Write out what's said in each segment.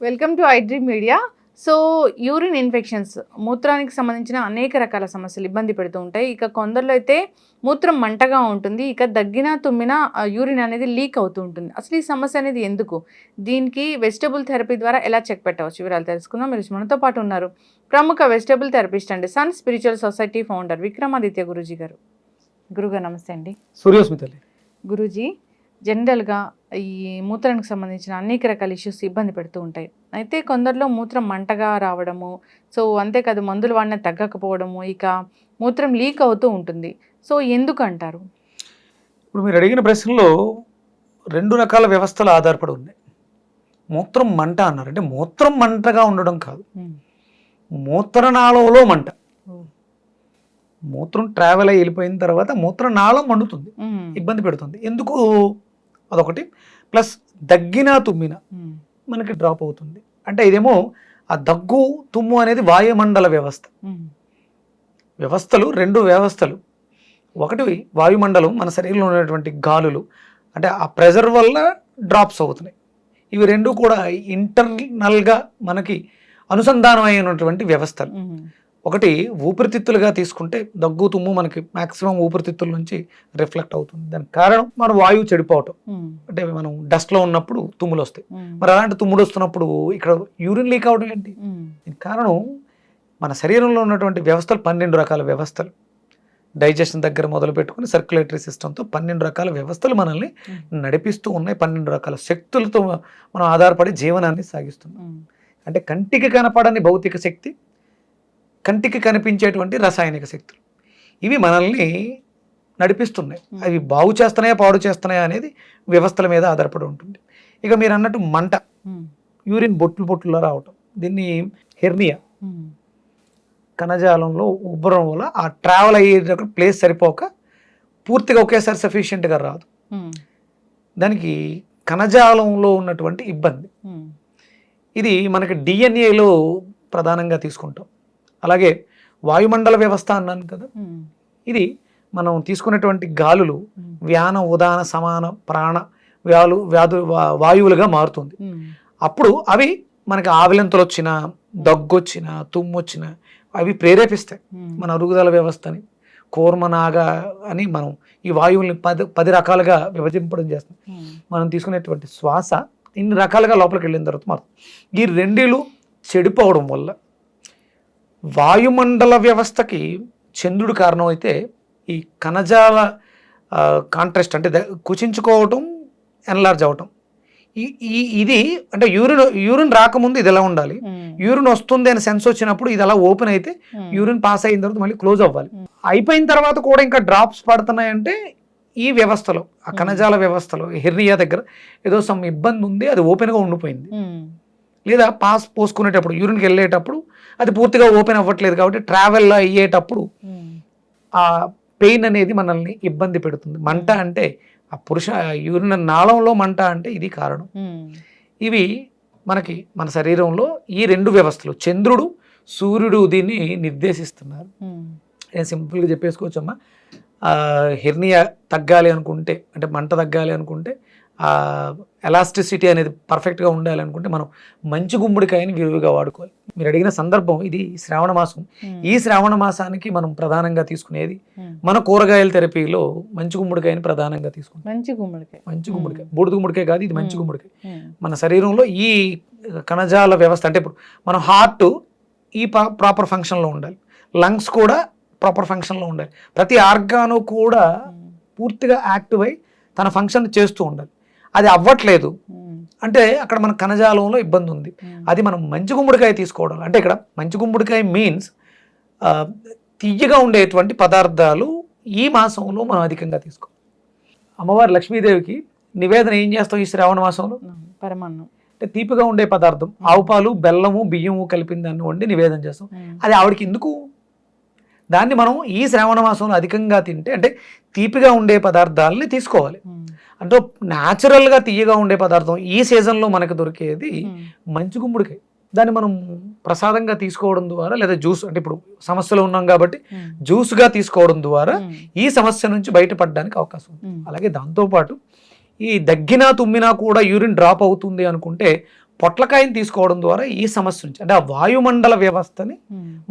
Welcome to iDream media. So urine infections, మూత్రానికి సంబంధించిన అనేక రకాల సమస్యలు ఇబ్బంది పెడుతూ ఉంటాయి. ఇక కొందరిలో అయితే మూత్రం మంటగా ఉంటుంది, ఇక దగ్గిన తుమ్మిన యూరిన్ అనేది లీక్ అవుతూ ఉంటుంది. అసలు ఈ సమస్య అనేది ఎందుకు, దీనికి వెజిటబుల్ థెరపీ ద్వారా ఎలా చెక్ పెట్టవచ్చు, వివరాలు తెలుసుకుందాం. మీరు మనతో పాటు ఉన్నారు ప్రముఖ వెజిటబుల్ థెరపిస్ట్ అండి, sun spiritual society founder Vikramaditya Guruji గారు. గురుగారు నమస్తే అండి. సూర్యోస్మితలి. గురూజీ, జనరల్గా ఈ మూత్రానికి సంబంధించిన అనేక రకాల ఇష్యూస్ ఇబ్బంది పెడుతూ ఉంటాయి. అయితే కొందరిలో మూత్రం మంటగా రావడము, సో అంతేకాదు మందులు వాడిన తగ్గకపోవడము, ఇక మూత్రం లీక్ అవుతూ ఉంటుంది. సో ఎందుకు అంటారు? ఇప్పుడు మీరు అడిగిన ప్రశ్నలో 2 రకాల వ్యవస్థలు ఆధారపడి ఉన్నాయి. మూత్రం మంట అన్నారు, అంటే మూత్రం మంటగా ఉండడం కాదు, మూత్రనాళంలో మంట. మూత్రం ట్రావెల్ అయ్యి వెళ్ళిపోయిన తర్వాత మూత్రనాళం మండుతుంది, ఇబ్బంది పెడుతుంది. ఎందుకు అదొకటి. ప్లస్ దగ్గిన తుమ్మిన మనకి డ్రాప్ అవుతుంది. అంటే ఇదేమో ఆ దగ్గు తుమ్ము అనేది వాయుమండల వ్యవస్థలు 2 వ్యవస్థలు. ఒకటి వాయుమండలం, మన శరీరంలో ఉన్నటువంటి గాలులు, అంటే ఆ ప్రెజర్ వల్ల డ్రాప్స్ అవుతున్నాయి. ఇవి 2 కూడా ఇంటర్నల్గా మనకి అనుసంధానం అయినటువంటి వ్యవస్థలు. ఒకటి ఊపిరితిత్తులుగా తీసుకుంటే దగ్గు తుమ్ము మనకి మాక్సిమం ఊపిరితిత్తుల నుంచి రిఫ్లెక్ట్ అవుతుంది. దానికి కారణం మన వాయువు చెడిపోవటం. అంటే మనం డస్ట్లో ఉన్నప్పుడు తుమ్ములు వస్తాయి, మరి అలాంటి తుమ్ముడు వస్తున్నప్పుడు ఇక్కడ యూరిన్ లీక్ అవడం ఏంటి? దీనికి కారణం మన శరీరంలో ఉన్నటువంటి వ్యవస్థలు 12 రకాల వ్యవస్థలు. డైజెషన్ దగ్గర మొదలు పెట్టుకుని సర్క్యులేటరీ సిస్టమ్తో 12 రకాల వ్యవస్థలు మనల్ని నడిపిస్తూ ఉన్నాయి. 12 రకాల శక్తులతో మనం ఆధారపడి జీవనాన్ని సాగిస్తున్నాం. అంటే కంటికి కనపడని భౌతిక శక్తి, కంటికి కనిపించేటువంటి రసాయనిక శక్తులు, ఇవి మనల్ని నడిపిస్తున్నాయి. అవి బాగు చేస్తున్నాయా పాడు చేస్తున్నాయా అనేది వ్యవస్థల మీద ఆధారపడి ఉంటుంది. ఇక మీరు అన్నట్టు మంట, యూరిన్ బొట్టులో రావటం, దీన్ని హెర్నియా, కణజాలంలో ఉబ్బరం వల్ల ఆ ట్రావెల్ అయ్యేటప్పుడు ప్లేస్ సరిపోక పూర్తిగా ఒకేసారి సఫిషియెంట్గా రాదు. దానికి కణజాలంలో ఉన్నటువంటి ఇబ్బంది. ఇది మనకి డిఎన్ఏలో ప్రధానంగా తీసుకుంటాం. అలాగే వాయుమండల వ్యవస్థ అన్నాను కదా, ఇది మనం తీసుకున్నటువంటి గాలులు వ్యాన ఉదాన సమాన ప్రాణ వాయువులుగా మారుతుంది. అప్పుడు అవి మనకి ఆవిలంతలు వచ్చినా, దగ్గొచ్చినా, తుమ్ము వచ్చినా అవి ప్రేరేపిస్తాయి మన అరుగుదల వ్యవస్థని. కూర్మనాగా అని మనం ఈ వాయువుల్ని 10 రకాలుగా విభజింపడం చేస్తాం. మనం తీసుకునేటువంటి శ్వాస ఇన్ని రకాలుగా లోపలికి వెళ్ళిన తర్వాత మారుతుంది. ఈ 2 చెడిపోవడం వల్ల వాయుమండల వ్యవస్థకి చంద్రుడు కారణం అయితే, ఈ కణజాల కాంట్రాస్ట్ అంటే కుచించుకోవటం, ఎన్లార్జ్ అవటం, ఇది అంటే యూరిన్ రాకముందు ఇది ఎలా ఉండాలి, యూరిన్ వస్తుంది అని సెన్స్ వచ్చినప్పుడు ఇది అలా ఓపెన్ అయితే యూరిన్ పాస్ అయిన తర్వాత మళ్ళీ క్లోజ్ అవ్వాలి. అయిపోయిన తర్వాత కూడా ఇంకా డ్రాప్స్ పడుతున్నాయంటే ఈ వ్యవస్థలో, ఆ కణజాల వ్యవస్థలో హెర్నియా దగ్గర ఏదో సమ్ ఇబ్బంది ఉంది, అది ఓపెన్గా ఉండిపోయింది. లేదా పాస్ పోసుకునేటప్పుడు యూరిన్కి వెళ్ళేటప్పుడు అది పూర్తిగా ఓపెన్ అవ్వట్లేదు, కాబట్టి ట్రావెల్ అయ్యేటప్పుడు ఆ పెయిన్ అనేది మనల్ని ఇబ్బంది పెడుతుంది. మంట అంటే ఆ యూరిన్ నాళంలో మంట అంటే ఇది కారణం. ఇవి మనకి మన శరీరంలో ఈ 2 వ్యవస్థలు, చంద్రుడు సూర్యుడు దీన్ని నిర్దేశిస్తున్నారు. నేను సింపుల్గా చెప్పేసుకోవచ్చమ్మా. హెర్నియా తగ్గాలి అనుకుంటే, అంటే మంట తగ్గాలి అనుకుంటే, ఎలాస్టిసిటీ అనేది పర్ఫెక్ట్గా ఉండాలి అనుకుంటే మనం మంచి గుమ్మడికాయని విరివిగా వాడుకోవాలి. మీరు అడిగిన సందర్భం ఇది శ్రావణ మాసం. ఈ శ్రావణ మాసానికి మనం ప్రధానంగా తీసుకునేది మన కూరగాయల థెరపీలో మంచి గుమ్మడికాయని ప్రధానంగా తీసుకుంటాం. మంచి గుమ్మడికాయ, బూడిద గుమ్మడికాయ కాదు, ఇది మంచి గుమ్మడికాయ. మన శరీరంలో ఈ కణజాల వ్యవస్థ, అంటే ఇప్పుడు మన హార్ట్ ఈ ప్రాపర్ ఫంక్షన్లో ఉండాలి, లంగ్స్ కూడా ప్రాపర్ ఫంక్షన్లో ఉండాలి, ప్రతి ఆర్గాను కూడా పూర్తిగా యాక్టివ్ అయి తన ఫంక్షన్ చేస్తూ ఉండాలి. అది అవ్వట్లేదు అంటే అక్కడ మన కణజాలంలో ఇబ్బంది ఉంది. అది మనం మంచి గుమ్మడికాయ తీసుకోవడం. అంటే ఇక్కడ మంచి గుమ్మడికాయ మీన్స్ తియ్యగా ఉండేటువంటి పదార్థాలు ఈ మాసంలో మనం అధికంగా తీసుకోవాలి. అమ్మవారి లక్ష్మీదేవికి నివేదన ఏం చేస్తాం ఈ శ్రావణ మాసంలో? పరమాన్నం, అంటే తీపిగా ఉండే పదార్థం, ఆవు పాలు, బెల్లము, బియ్యము కలిపిన దాన్ని వండి నివేదన చేస్తాం. అది ఆవిడకి ఎందుకు? దాన్ని మనం ఈ శ్రావణ మాసంలో అధికంగా తింటే, అంటే తీపిగా ఉండే పదార్థాలని తీసుకోవాలి. అంటే న్యాచురల్గా తీయగా ఉండే పదార్థం ఈ సీజన్లో మనకు దొరికేది మంచి గుమ్మడికాయ. దాన్ని మనం ప్రసాదంగా తీసుకోవడం ద్వారా లేదా జ్యూస్ అంటే ఇప్పుడు సమస్యలో ఉన్నాం కాబట్టి జ్యూస్గా తీసుకోవడం ద్వారా ఈ సమస్య నుంచి బయటపడడానికి అవకాశం ఉంది. అలాగే దాంతోపాటు ఈ దగ్గినా తుమ్మినా కూడా యూరిన్ డ్రాప్ అవుతుంది అనుకుంటే పొట్లకాయని తీసుకోవడం ద్వారా ఈ సమస్య నుంచి అంటే ఆ వాయుమండల వ్యవస్థని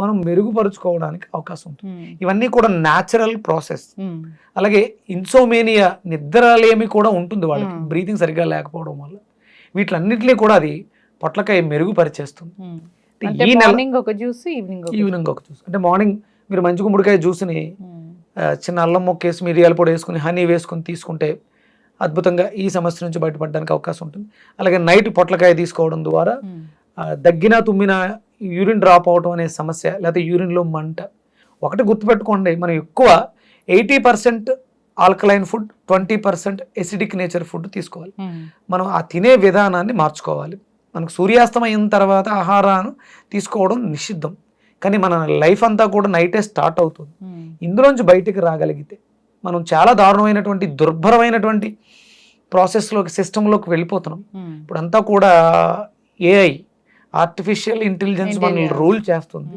మనం మెరుగుపరుచుకోవడానికి అవకాశం ఉంటుంది. ఇవన్నీ కూడా న్యాచురల్ ప్రాసెస్. అలాగే ఇన్సోమేనియా నిద్రలేమి కూడా ఉంటుంది వాళ్ళకి, బ్రీతింగ్ సరిగ్గా లేకపోవడం వల్ల. వీటిలన్నింటినీ కూడా అది పొట్లకాయ మెరుగుపరిచేస్తుంది. ఈ నెల ఒక జ్యూస్, ఈవినింగ్ ఒక జ్యూస్. అంటే మార్నింగ్ మీరు మంచి గుమ్మడికాయ జ్యూస్ని చిన్న అల్లం మొక్కేసి మిరియాల పొడి వేసుకుని హనీ వేసుకుని తీసుకుంటే అద్భుతంగా ఈ సమస్య నుంచి బయటపడడానికి అవకాశం ఉంటుంది. అలాగే నైట్ పొట్లకాయ తీసుకోవడం ద్వారా దగ్గినా తుమ్మినా యూరిన్ డ్రాప్ అవడం అనే సమస్య లేదా యూరిన్లో మంట. ఒకటి గుర్తుపెట్టుకోండి, మనం ఎక్కువ 80% alkaline food, 20% acidic nature food తీసుకోవాలి. మనం ఆ తినే విధానాన్ని మార్చుకోవాలి. మనకు సూర్యాస్తమయం తర్వాత ఆహారాన్ని తీసుకోవడం నిషిద్ధం, కానీ మన లైఫ్ అంతా కూడా నైటే స్టార్ట్ అవుతుంది. ఇందులోంచి బయటికి రాగలిగితే మనం చాలా దారుణమైనటువంటి దుర్భరమైనటువంటి ప్రాసెస్లోకి సిస్టంలోకి వెళ్ళిపోతున్నాం. ఇప్పుడు అంతా కూడా ఏఐ ఆర్టిఫిషియల్ ఇంటెలిజెన్స్ మనల్ని రూల్ చేస్తుంది.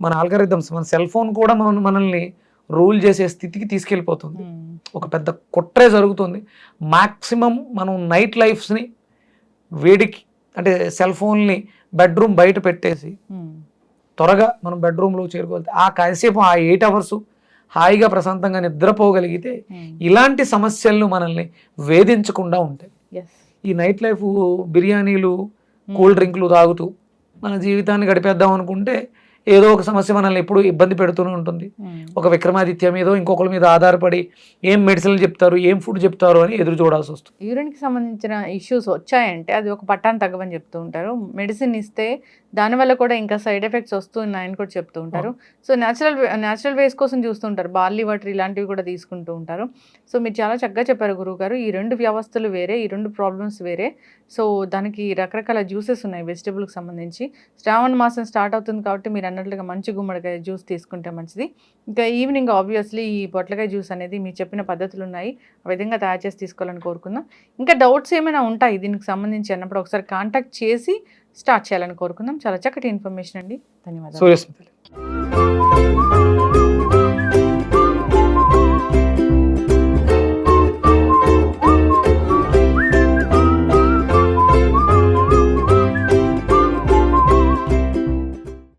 మన ఆల్గరిథమ్స్, మన సెల్ ఫోన్ కూడా మనల్ని రూల్ చేసే స్థితికి తీసుకెళ్ళిపోతుంది. ఒక పెద్ద కుట్రే జరుగుతుంది. మాక్సిమం మనం నైట్ లైఫ్స్ని వేడికి అంటే సెల్ ఫోన్ని బెడ్రూమ్ బయట పెట్టేసి త్వరగా మనం బెడ్రూమ్లో చేరుకోవాలి. ఆ కాసేపు ఆ 8 hours హాయిగా ప్రశాంతంగా నిద్రపోగలిగితే ఇలాంటి సమస్యలను మనల్ని వేధించకుండా ఉంటాయి. ఈ నైట్ లైఫ్ బిర్యానీలు, కూల్ డ్రింక్లు తాగుతూ మన జీవితాన్ని గడిపేద్దాం అనుకుంటే ఏదో ఒక సమస్య మనల్ని ఎప్పుడు ఇబ్బంది పెడుతూనే ఉంటుంది. ఒక విక్రమాదిత్య మీదో ఇంకొకరి మీద ఆధారపడి ఏం మెడిసిన్లు చెప్తారు, ఏం ఫుడ్ చెప్తారు అని ఎదురు చూడాల్సి వస్తుంది. యూరిన్కి సంబంధించిన ఇష్యూస్ వచ్చాయంటే అది ఒక పట్టాన్ని తగ్గవని చెప్తూ ఉంటారు. మెడిసిన్ ఇస్తే దానివల్ల కూడా ఇంకా సైడ్ ఎఫెక్ట్స్ వస్తున్నాయని కూడా చెప్తూ ఉంటారు. సో న్యాచురల్ వేస్ కోసం చూస్తుంటారు, బార్లీ వాటర్ ఇలాంటివి కూడా తీసుకుంటూ ఉంటారు. సో మీరు చాలా చక్కగా చెప్పారు గురువు గారు. ఈ 2 వ్యవస్థలు వేరే, ఈ 2 ప్రాబ్లమ్స్ వేరే. సో దానికి రకరకాల జ్యూసెస్ ఉన్నాయి వెజిటబుల్కి సంబంధించి. శ్రావణ మాసం స్టార్ట్ అవుతుంది కాబట్టి మీరు అన్నట్లుగా మంచి గుమ్మడికాయ జ్యూస్ తీసుకుంటే మంచిది. ఇంకా ఈవినింగ్ ఆబ్వియస్లీ ఈ పొట్లకాయ జ్యూస్ అనేది మీరు చెప్పిన పద్ధతులు ఉన్నాయి, ఆ విధంగా తయారు చేసి తీసుకోవాలని కోరుకుందాం. ఇంకా డౌట్స్ ఏమైనా ఉంటాయి దీనికి సంబంధించి అన్నప్పుడు ఒకసారి కాంటాక్ట్ చేసి స్టార్ట్ చేయాలని కోరుకుందాం. చాలా చక్కటి ఇన్ఫర్మేషన్ అండి, ధన్యవాదాలు.